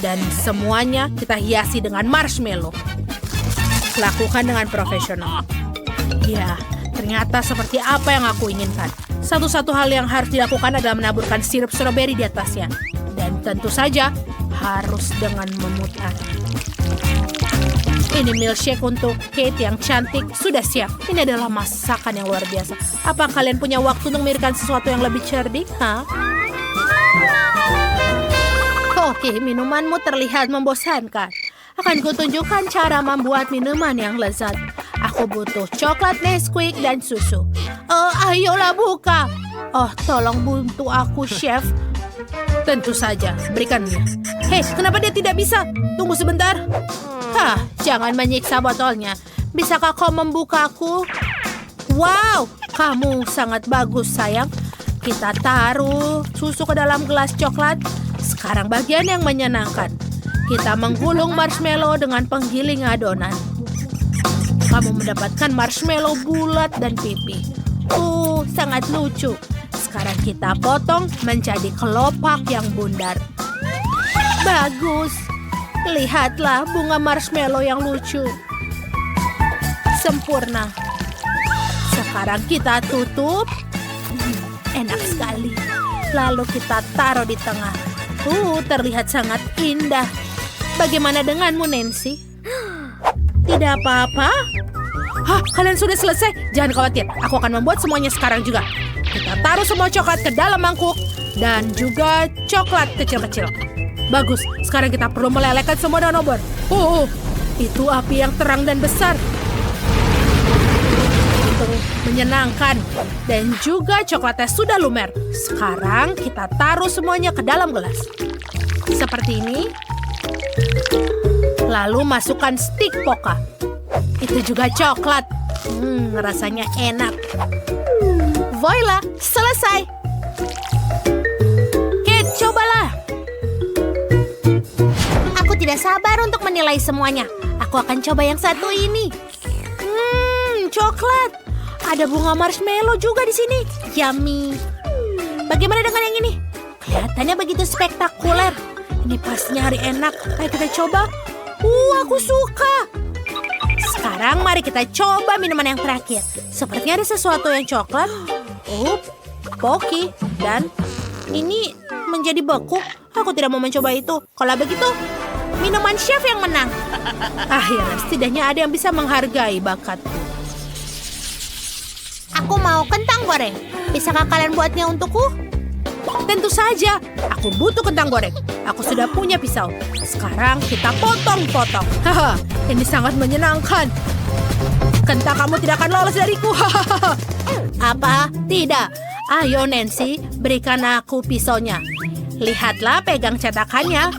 Dan semuanya kita hiasi dengan marshmallow. Lakukan dengan profesional. Ya, ternyata seperti apa yang aku inginkan. Satu-satu hal yang harus dilakukan adalah menaburkan sirup stroberi di atasnya. Dan tentu saja harus dengan memutar. Ini milkshake untuk Kate yang cantik sudah siap. Ini adalah masakan yang luar biasa. Apa kalian punya waktu untuk memikirkan sesuatu yang lebih cerdik? Oke, minumanmu terlihat membosankan. Akan kutunjukkan cara membuat minuman yang lezat. Aku butuh coklat Nesquik dan susu. Ayolah buka. Tolong bantu aku, Chef. Tentu saja, berikan dia. Hei, kenapa dia tidak bisa? Tunggu sebentar. Jangan menyiksa botolnya. Bisakah kau membukaku? Wow, kamu sangat bagus, sayang. Kita taruh susu ke dalam gelas coklat. Sekarang bagian yang menyenangkan. Kita menggulung marshmallow dengan penggiling adonan. Kamu mendapatkan marshmallow bulat dan pipi. Sangat lucu. Sekarang kita potong menjadi kelopak yang bundar. Bagus. Lihatlah bunga marshmallow yang lucu. Sempurna. Sekarang kita tutup. Enak sekali. Lalu kita taruh di tengah. Terlihat sangat indah. Bagaimana denganmu, Nancy? Tidak apa-apa? Kalian sudah selesai? Jangan khawatir. Aku akan membuat semuanya sekarang juga. Kita taruh semua coklat ke dalam mangkuk. Dan juga coklat kecil-kecil. Bagus, sekarang kita perlu melelehkan semua daun obor. Itu api yang terang dan besar. Itu menyenangkan. Dan juga coklatnya sudah lumer. Sekarang kita taruh semuanya ke dalam gelas. Seperti ini. Lalu masukkan stik poka. Itu juga coklat. Rasanya enak. Voila, selesai. Kate, cobalah. Aku tidak sabar untuk menilai semuanya. Aku akan coba yang satu ini. Coklat. Ada bunga marshmallow juga di sini. Yummy. Bagaimana dengan yang ini? Kelihatannya begitu spektakuler. Ini pastinya hari enak. Ayo kita coba. Aku suka. Sekarang mari kita coba minuman yang terakhir. Sepertinya ada sesuatu yang coklat. Pocky. Dan ini menjadi beku. Aku tidak mau mencoba itu. Kalau begitu, minuman chef yang menang. Akhirnya setidaknya ada yang bisa menghargai bakatku. Aku mau kentang goreng. Bisakah kalian buatnya untukku? Tentu saja. Aku butuh kentang goreng. Aku sudah punya pisau. Sekarang kita potong-potong. Haha, ini sangat menyenangkan. Kentang kamu tidak akan lolos dariku. Apa? Tidak. Ayo Nancy, berikan aku pisaunya. Lihatlah, pegang cetakannya.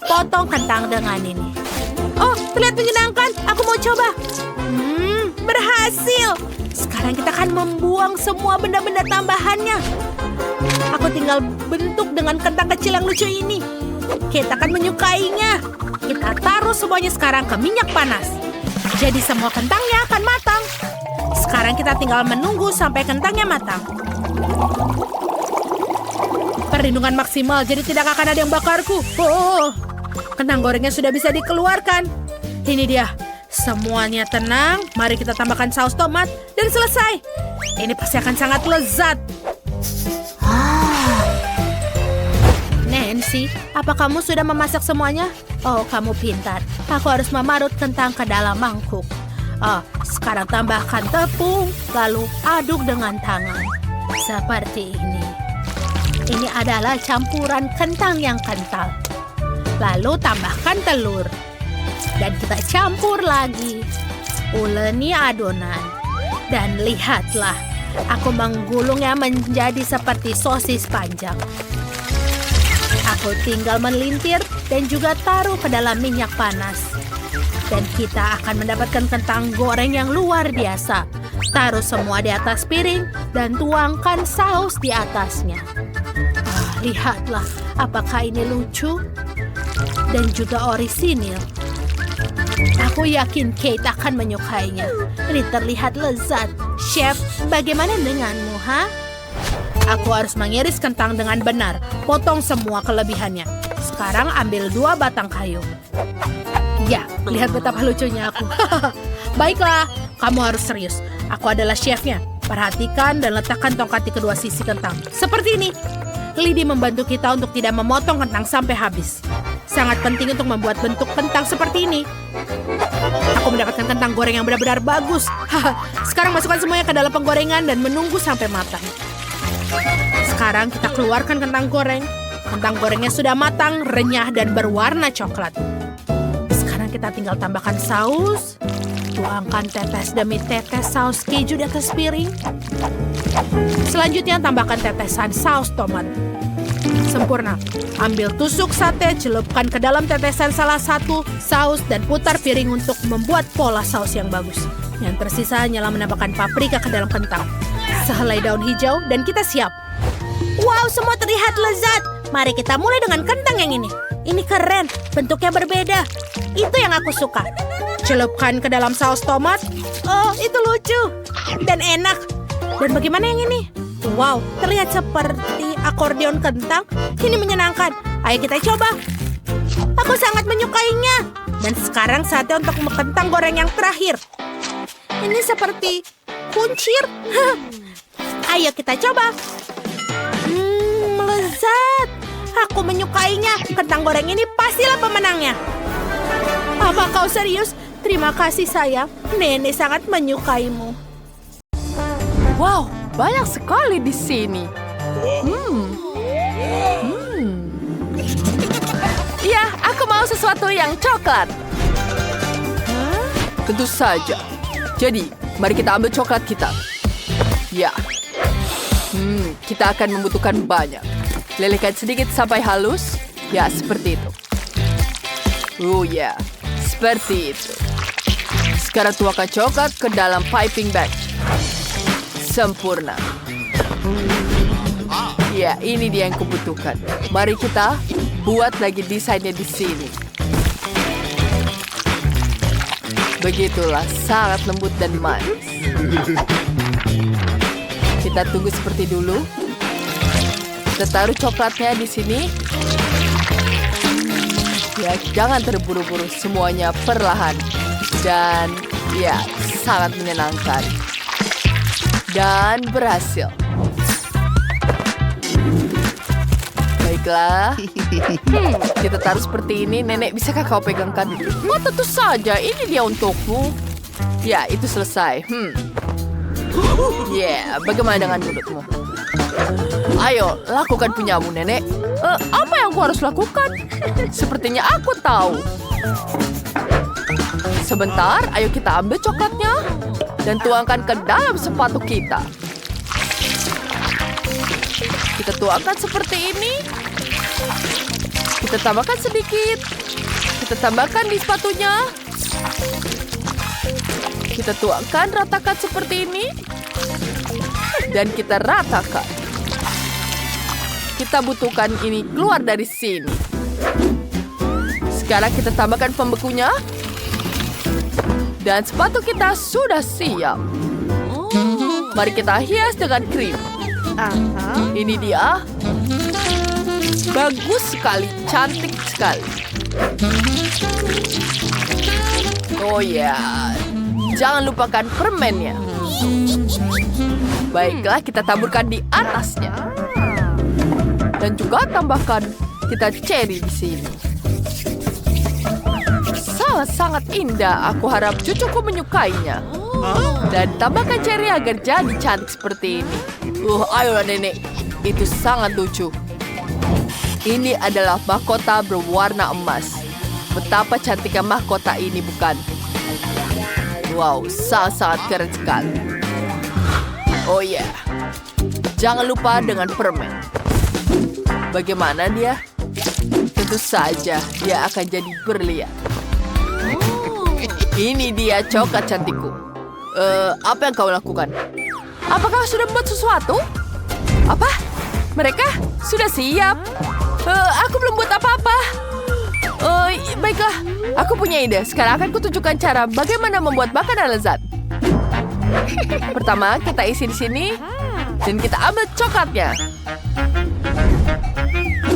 Potong kentang dengan ini. Oh, terlihat menyenangkan. Aku mau coba. Berhasil. Sekarang kita akan membuang semua benda-benda tambahannya. Aku tinggal bentuk dengan kentang kecil yang lucu ini. Kita akan menyukainya. Kita taruh semuanya sekarang ke minyak panas. Jadi semua kentangnya akan matang. Sekarang kita tinggal menunggu sampai kentangnya matang. Perlindungan maksimal, jadi tidak akan ada yang bakarku. Kentang gorengnya sudah bisa dikeluarkan. Ini dia. Semuanya tenang. Mari kita tambahkan saus tomat dan selesai. Ini pasti akan sangat lezat. Nancy, apa kamu sudah memasak semuanya? Oh, kamu pintar. Aku harus memarut kentang ke dalam mangkuk. Sekarang tambahkan tepung, lalu aduk dengan tangan. Seperti ini. Ini adalah campuran kentang yang kental. Lalu tambahkan telur. Dan kita campur lagi. Uleni adonan. Dan lihatlah, aku menggulungnya menjadi seperti sosis panjang. Aku tinggal melintir dan juga taruh ke dalam minyak panas. Dan kita akan mendapatkan kentang goreng yang luar biasa. Taruh semua di atas piring dan tuangkan saus di atasnya. Lihatlah, apakah ini lucu? Dan juga orisinil. Aku yakin Kate akan menyukainya. Ini terlihat lezat. Chef, bagaimana denganmu, ha? Aku harus mengiris kentang dengan benar. Potong semua kelebihannya. Sekarang ambil 2 batang kayu. Ya, lihat betapa lucunya aku. Baiklah, kamu harus serius. Aku adalah chefnya. Perhatikan dan letakkan tongkat di kedua sisi kentang. Seperti ini. Lidi membantu kita untuk tidak memotong kentang sampai habis. Sangat penting untuk membuat bentuk kentang seperti ini. Aku mendapatkan kentang goreng yang benar-benar bagus. Sekarang masukkan semuanya ke dalam penggorengan dan menunggu sampai matang. Sekarang kita keluarkan kentang goreng. Kentang gorengnya sudah matang, renyah, dan berwarna coklat. Sekarang kita tinggal tambahkan saus. Tuangkan tetes demi tetes saus keju di atas piring. Selanjutnya tambahkan tetesan saus tomat. Sempurna. Ambil tusuk sate, celupkan ke dalam tetesan salah satu saus, dan putar piring untuk membuat pola saus yang bagus. Yang tersisa hanyalah menambahkan paprika ke dalam kentang. Sehelai daun hijau, dan kita siap. Wow, semua terlihat lezat. Mari kita mulai dengan kentang yang ini. Ini keren, bentuknya berbeda. Itu yang aku suka. Celupkan ke dalam saus tomat. Oh, itu lucu. Dan enak. Dan bagaimana yang ini? Wow, terlihat seperti akordeon kentang. Ini menyenangkan. Ayo kita coba. Aku sangat menyukainya. Dan sekarang saatnya untuk kentang goreng yang terakhir. Ini seperti kuncir. Ayo kita coba. Lezat. Aku menyukainya. Kentang goreng ini pastilah pemenangnya. Apa kau serius? Terima kasih sayang. Nenek sangat menyukaimu. Wow, banyak sekali di sini. Ya, aku mau sesuatu yang coklat. Tentu saja. Jadi, mari kita ambil coklat kita. Ya. Kita akan membutuhkan banyak. Lelehkan sedikit sampai halus. Ya, seperti itu. Oh ya, seperti itu. Sekarang tuangkan coklat ke dalam piping bag. Sempurna. Ya, ini dia yang kubutuhkan. Mari kita buat lagi desainnya di sini. Begitulah, sangat lembut dan manis. Kita tunggu seperti dulu. Kita taruh coklatnya di sini. Ya, jangan terburu-buru, semuanya perlahan. Dan ya, sangat menyenangkan. Dan berhasil. Baiklah. Kita taruh seperti ini. Nenek, bisakah kau pegangkan? Oh, tentu saja. Ini dia untukmu. Ya, itu selesai. Bagaimana dengan mulutmu? Ayo, lakukan punyamu, Nenek. Apa yang aku harus lakukan? Sepertinya aku tahu. Sebentar, ayo kita ambil coklatnya dan tuangkan ke dalam sepatu kita. Kita tuangkan seperti ini. Kita tambahkan sedikit. Kita tambahkan di sepatunya. Kita tuangkan, ratakan seperti ini. Dan kita ratakan. Kita butuhkan ini keluar dari sini. Sekarang kita tambahkan pembekunya. Dan sepatu kita sudah siap. Mari kita hias dengan krim. Ini dia. Bagus sekali, cantik sekali. Oh ya, jangan lupakan permennya. Baiklah, kita taburkan di atasnya. Dan juga tambahkan kita cherry di sini. Sangat indah. Aku harap cucuku menyukainya. Dan tambahkan cherry agar jadi cantik seperti ini. Ayolah Nenek. Itu sangat lucu. Ini adalah mahkota berwarna emas. Betapa cantiknya mahkota ini, bukan? Wow, sangat keren sekali. Oh ya, jangan lupa dengan permen. Bagaimana dia? Tentu saja dia akan jadi berlian. Ini dia coklat cantikku. Apa yang kau lakukan? Apakah sudah membuat sesuatu? Apa? Mereka sudah siap? Aku belum buat apa-apa. Baiklah, aku punya ide. Sekarang akan kutunjukkan cara bagaimana membuat makanan lezat. Pertama, kita isi di sini dan kita ambil coklatnya.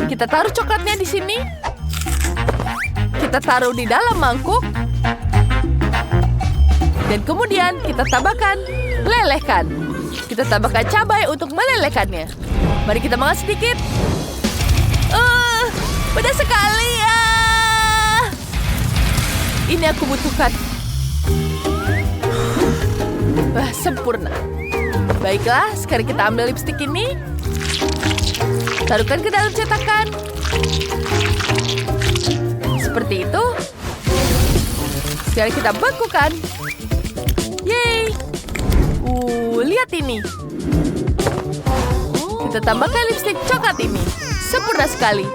Kita taruh coklatnya di sini. Kita taruh di dalam mangkuk. Dan kemudian kita tambahkan, lelehkan. Kita tambahkan cabai untuk melelehkannya. Mari kita makan sedikit. Pedas sekali ya. Ini aku butuhkan. Sempurna. Baiklah, sekarang kita ambil lipstik ini. Taruhkan ke dalam cetakan. Seperti itu. Sekarang kita bekukan. Yeay. Lihat ini. Kita tambahkan lipstik coklat ini. Sempurna sekali.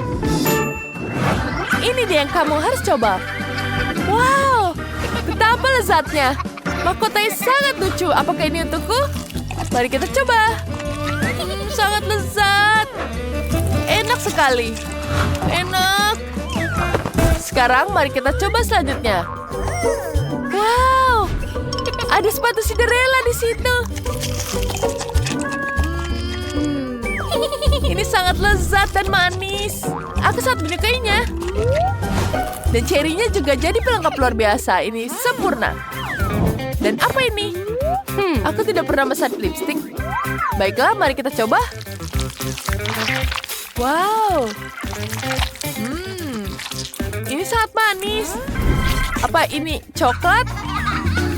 Ini dia yang kamu harus coba. Wow, betapa lezatnya. Mahkotanya sangat lucu. Apakah ini untukku? Mari kita coba. Sangat lezat. Enak sekali. Enak. Sekarang mari kita coba selanjutnya. Wow, ada sepatu Cinderella di situ. Ini sangat lezat dan manis. Aku sangat menyukainya. Dan cherry-nya juga jadi pelengkap luar biasa. Ini sempurna. Dan apa ini? Aku tidak pernah memesan lipstik. Baiklah, mari kita coba. Wow. Ini sangat manis. Apa ini coklat?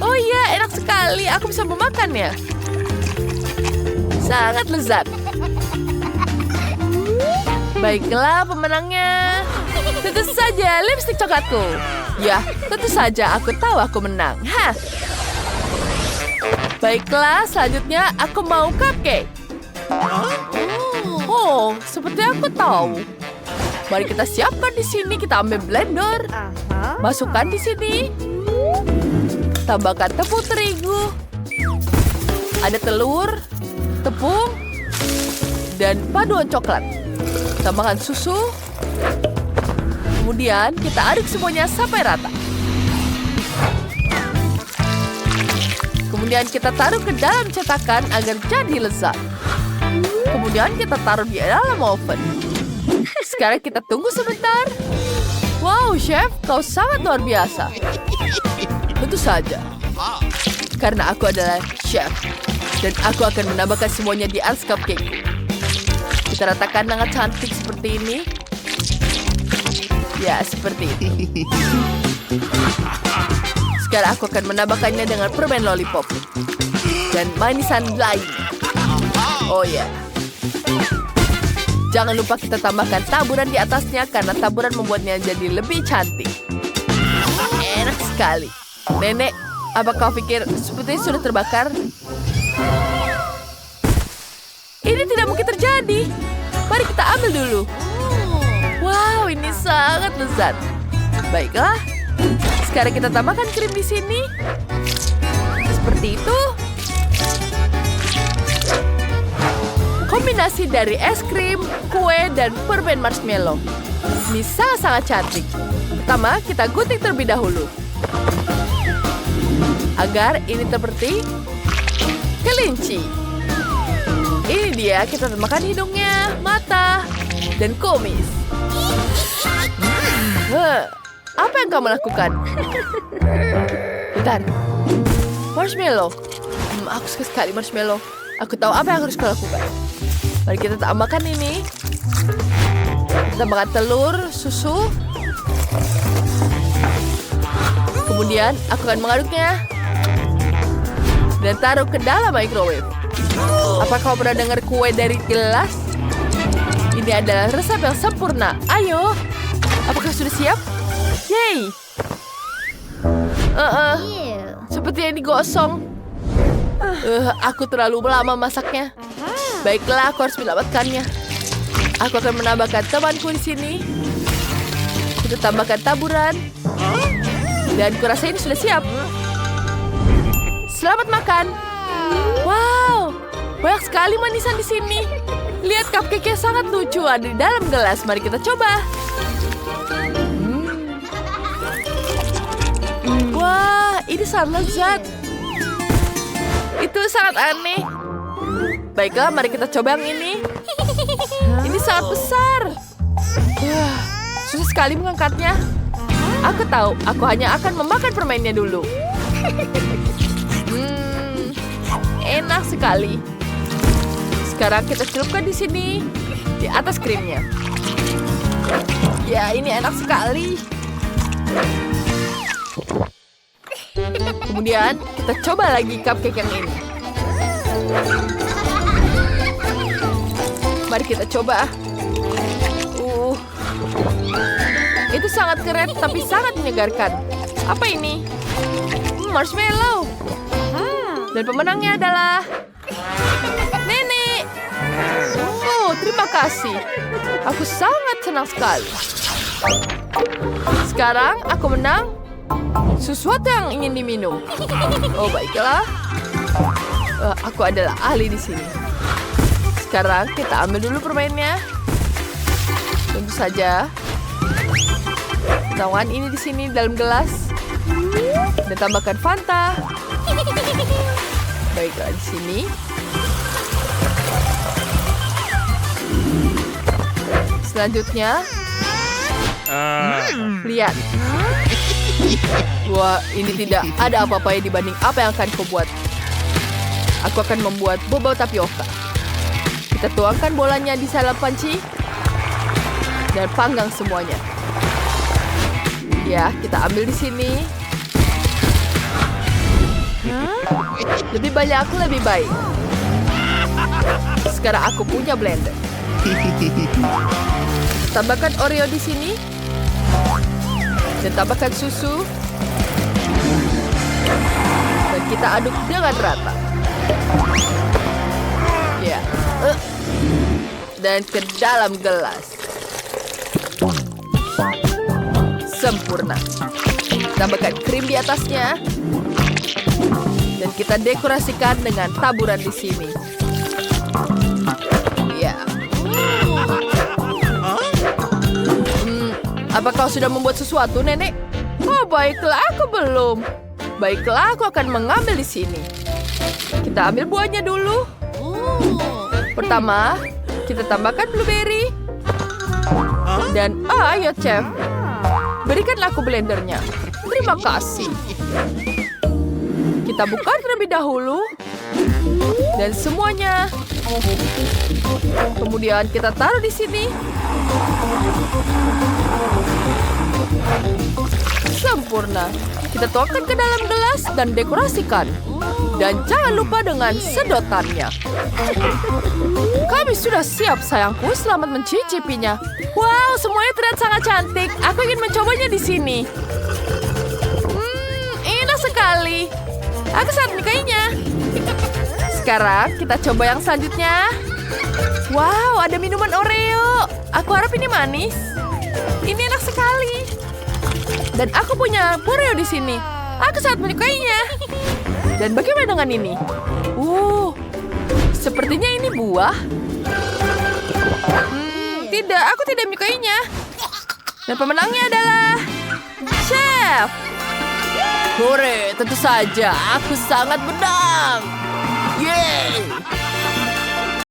Oh iya, enak sekali. Aku bisa memakannya. Sangat lezat. Baiklah, pemenangnya. Tentu saja lipstik coklatku. Ya, tentu saja aku tahu aku menang. Baiklah, selanjutnya aku mau cupcake. Oh, seperti aku tahu. Mari kita siapkan di sini. Kita ambil blender. Masukkan di sini. Tambahkan tepung terigu. Ada telur, tepung, dan paduan coklat. Tambahkan susu. Kemudian kita aduk semuanya sampai rata. Kemudian kita taruh ke dalam cetakan agar jadi lezat. Kemudian kita taruh di dalam oven. Sekarang kita tunggu sebentar. Wow, Chef, kau sangat luar biasa. Tentu saja. Karena aku adalah chef. Dan aku akan menambahkan semuanya di atas cupcake. Kita ratakan dengan cantik seperti ini. Ya, seperti itu. Sekarang aku akan menambahkannya dengan permen lollipop. Dan manisan lain. Oh ya. Jangan lupa kita tambahkan taburan di atasnya karena taburan membuatnya jadi lebih cantik. Enak sekali. Nenek, apa kau pikir sepertinya sudah terbakar? Ini tidak mungkin terjadi. Mari kita ambil dulu. Wow, ini sangat lezat. Baiklah. Sekarang kita tambahkan krim di sini. Seperti itu. Kombinasi dari es krim, kue, dan permen marshmallow. Ini sangat-sangat cantik. Pertama, kita gunting terlebih dahulu. Agar ini seperti kelinci. Ini dia, kita tambahkan hidungnya, mata, dan kumis. Apa yang kamu lakukan? Bentar. Marshmallow. Aku suka sekali marshmallow. Aku tahu apa yang harus kau lakukan. Mari kita tambahkan ini. Kita tambahkan telur, susu. Kemudian aku akan mengaduknya. Dan taruh ke dalam microwave. Apa kau pernah dengar kue dari gelas? Ini adalah resep yang sempurna. Ayo. Apakah sudah siap? Yeay. Sepertinya digosong. Aku terlalu lama masaknya. Baiklah, aku harus menyelamatkannya. Aku akan menambahkan temanku di sini. Kita tambahkan taburan. Dan kurasa ini sudah siap. Selamat makan. Wow, banyak sekali manisan di sini. Lihat cupcake-nya sangat lucu ada di dalam gelas. Mari kita coba. Wah, ini sangat lezat. Itu sangat aneh. Baiklah, mari kita coba yang ini. Ini sangat besar. Susah sekali mengangkatnya. Aku tahu, aku hanya akan memakan permennya dulu. Enak sekali. Sekarang kita celupkan di sini, di atas krimnya. Ya, ini enak sekali. Kemudian kita coba lagi cupcake yang ini. Mari kita coba. Itu sangat keren tapi sangat menyegarkan. Apa ini? Marshmallow. Dan pemenangnya adalah Nenek. Oh, terima kasih. Aku sangat senang sekali. Sekarang aku menang sesuatu yang ingin diminum. Oh, baiklah. Aku adalah ahli di sini. Sekarang kita ambil dulu permennya. Tentu saja. Tawan ini di sini dalam gelas. Dan tambahkan Fanta. Baiklah di sini. Selanjutnya, lihat. Wah, ini tidak ada apa-apa dibanding apa yang akan kau buat. Aku akan membuat boba tapioka. Kita tuangkan bolanya di dalam panci dan panggang semuanya. Ya, kita ambil di sini. Lebih banyak, lebih baik. Sekarang aku punya blender. Tambahkan Oreo di sini. Dan tambahkan susu. Dan kita aduk dengan rata. Ya. Dan ke dalam gelas. Sempurna. Tambahkan krim di atasnya. Dan kita dekorasikan dengan taburan di sini. Ya. Apa kau sudah membuat sesuatu, Nenek? Oh, baiklah, aku belum. Baiklah, aku akan mengambil di sini. Kita ambil buahnya dulu. Pertama, kita tambahkan blueberry. Dan ayo, Chef. Berikanlah aku blendernya. Terima kasih. Kita buka terlebih dahulu. Dan semuanya. Kemudian kita taruh di sini. Sempurna. Kita tuangkan ke dalam gelas dan dekorasikan. Dan jangan lupa dengan sedotannya. Kami sudah siap, sayangku. Selamat mencicipinya. Wow, semuanya terlihat sangat cantik. Aku ingin mencobanya di sini. Enak sekali. Aku sangat menyukainya. Sekarang kita coba yang selanjutnya. Wow, ada minuman Oreo. Aku harap ini manis. Ini enak sekali. Dan aku punya Oreo di sini. Aku sangat menyukainya. Dan bagaimana dengan ini? Sepertinya ini buah. Tidak, aku tidak menyukainya. Dan pemenangnya adalah Chef. Hore, tentu saja. Aku sangat menang. Yeay!